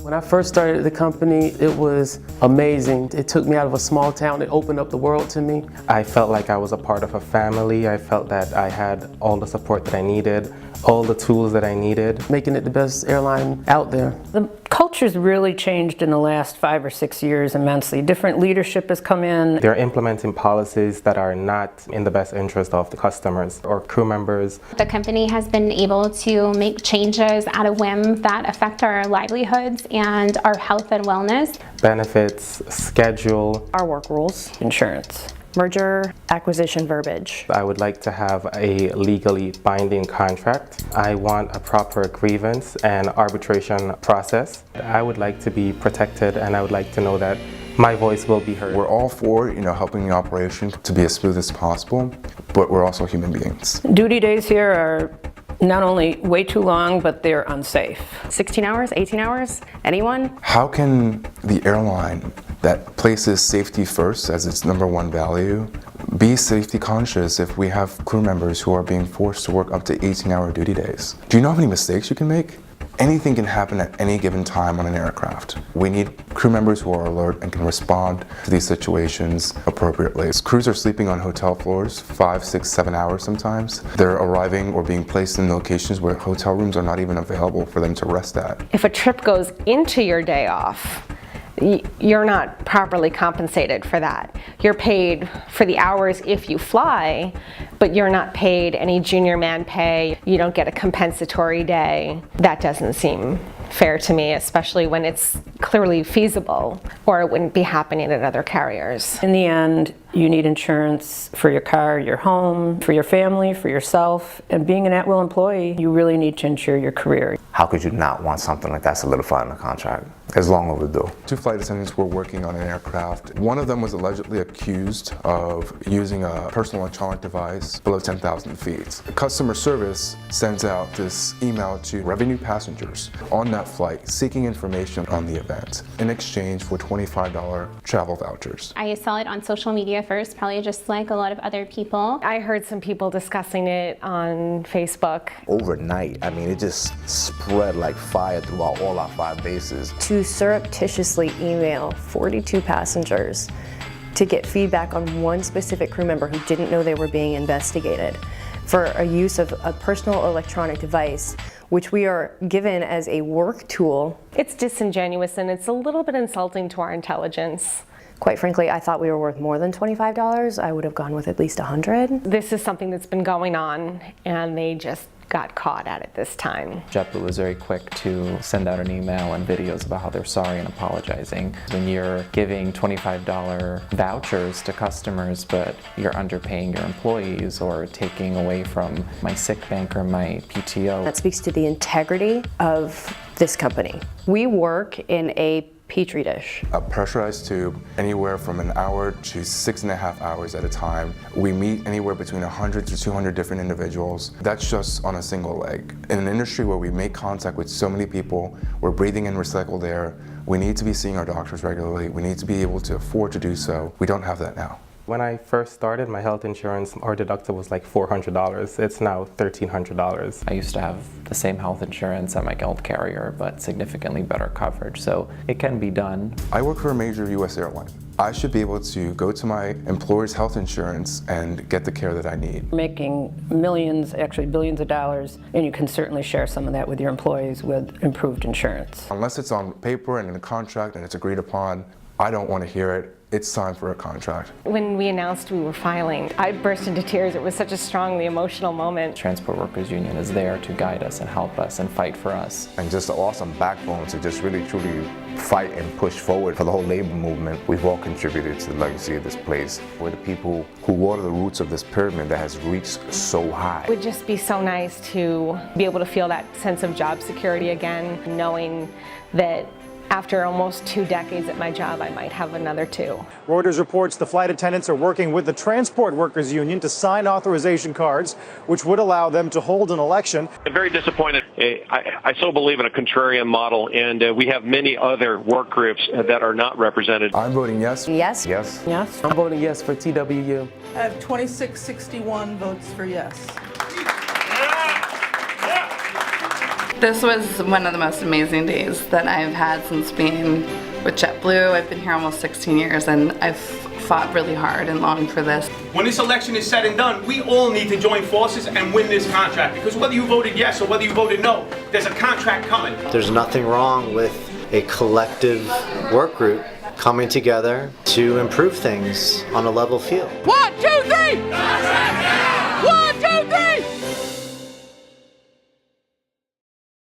When I first started the company, it was amazing. It took me out of a small town. It opened up the world to me. I felt like I was a part of a family. I felt that I had all the support that I needed, all the tools that I needed. Making it the best airline out there. The culture's really changed in the last 5 or 6 years immensely. Different leadership has come in. They're implementing policies that are not in the best interest of the customers or crew members. The company has been able to make changes at a whim that affect our livelihoods and our health and wellness. Benefits, schedule. Our work rules. Insurance. Merger, acquisition verbiage. I would like to have a legally binding contract. I want a proper grievance and arbitration process. I would like to be protected, and I would like to know that my voice will be heard. We're all for, helping the operation to be as smooth as possible, but we're also human beings. Duty days here are not only way too long, but they're unsafe. 16 hours, 18 hours, anyone? How can the airline that places safety first as its #1 value be safety conscious if we have crew members who are being forced to work up to 18-hour duty days? Do you know how many mistakes you can make? Anything can happen at any given time on an aircraft. We need crew members who are alert and can respond to these situations appropriately. Crews are sleeping on hotel floors 5, 6, 7 hours sometimes. They're arriving or being placed in locations where hotel rooms are not even available for them to rest at. If a trip goes into your day off, you're not properly compensated for that. You're paid for the hours if you fly, but you're not paid any junior man pay. You don't get a compensatory day. That doesn't seem fair to me, especially when it's clearly feasible, or it wouldn't be happening at other carriers. In the end, you need insurance for your car, your home, for your family, for yourself, and being an at-will employee, you really need to insure your career. How could you not want something like that solidified in a contract? It's long overdue. 2 flight attendants were working on an aircraft. One of them was allegedly accused of using a personal electronic device below 10,000 feet. Customer service sends out this email to revenue passengers on that flight seeking information on the event in exchange for $25 travel vouchers. I saw it on social media first, probably just like a lot of other people. I heard some people discussing it on Facebook. Overnight, it just spread like fire throughout all our 5 bases. To surreptitiously email 42 passengers to get feedback on one specific crew member who didn't know they were being investigated for a use of a personal electronic device, which we are given as a work tool. It's disingenuous and it's a little bit insulting to our intelligence. Quite frankly, I thought we were worth more than $25. I would have gone with at least $100. This is something that's been going on, and they just got caught at it this time. JetBlue was very quick to send out an email and videos about how they're sorry and apologizing. When you're giving $25 vouchers to customers, but you're underpaying your employees or taking away from my sick bank or my PTO. That speaks to the integrity of this company. We work in a Petri dish. A pressurized tube, anywhere from an hour to 6.5 hours at a time. We meet anywhere between 100 to 200 different individuals. That's just on a single leg. In an industry where we make contact with so many people, we're breathing in recycled air, we need to be seeing our doctors regularly. We need to be able to afford to do so. We don't have that now. When I first started, my health insurance, our deductible was like $400. It's now $1,300. I used to have the same health insurance at my old carrier, but significantly better coverage, so it can be done. I work for a major US airline. I should be able to go to my employer's health insurance and get the care that I need. Making millions, actually billions of dollars, and you can certainly share some of that with your employees with improved insurance. Unless it's on paper and in a contract and it's agreed upon, I don't want to hear it. It's time for a contract. When we announced we were filing, I burst into tears. It was such a strongly emotional moment. Transport Workers Union is there to guide us and help us and fight for us. And just an awesome backbone to just really truly fight and push forward for the whole labor movement. We've all contributed to the legacy of this place. We're the people who water the roots of this pyramid that has reached so high. It would just be so nice to be able to feel that sense of job security again, knowing that after almost 2 decades at my job, I might have another 2. Reuters reports the flight attendants are working with the Transport Workers Union to sign authorization cards, which would allow them to hold an election. I'm very disappointed. I so believe in a contrarian model, and we have many other work groups that are not represented. I'm voting yes. Yes. Yes. Yes. I'm voting yes for TWU. I have 2661 votes for yes. This was one of the most amazing days that I've had since being with JetBlue. I've been here almost 16 years and I've fought really hard and long for this. When this election is said and done, we all need to join forces and win this contract, because whether you voted yes or whether you voted no, there's a contract coming. There's nothing wrong with a collective work group coming together to improve things on a level field. 1, 2, 3!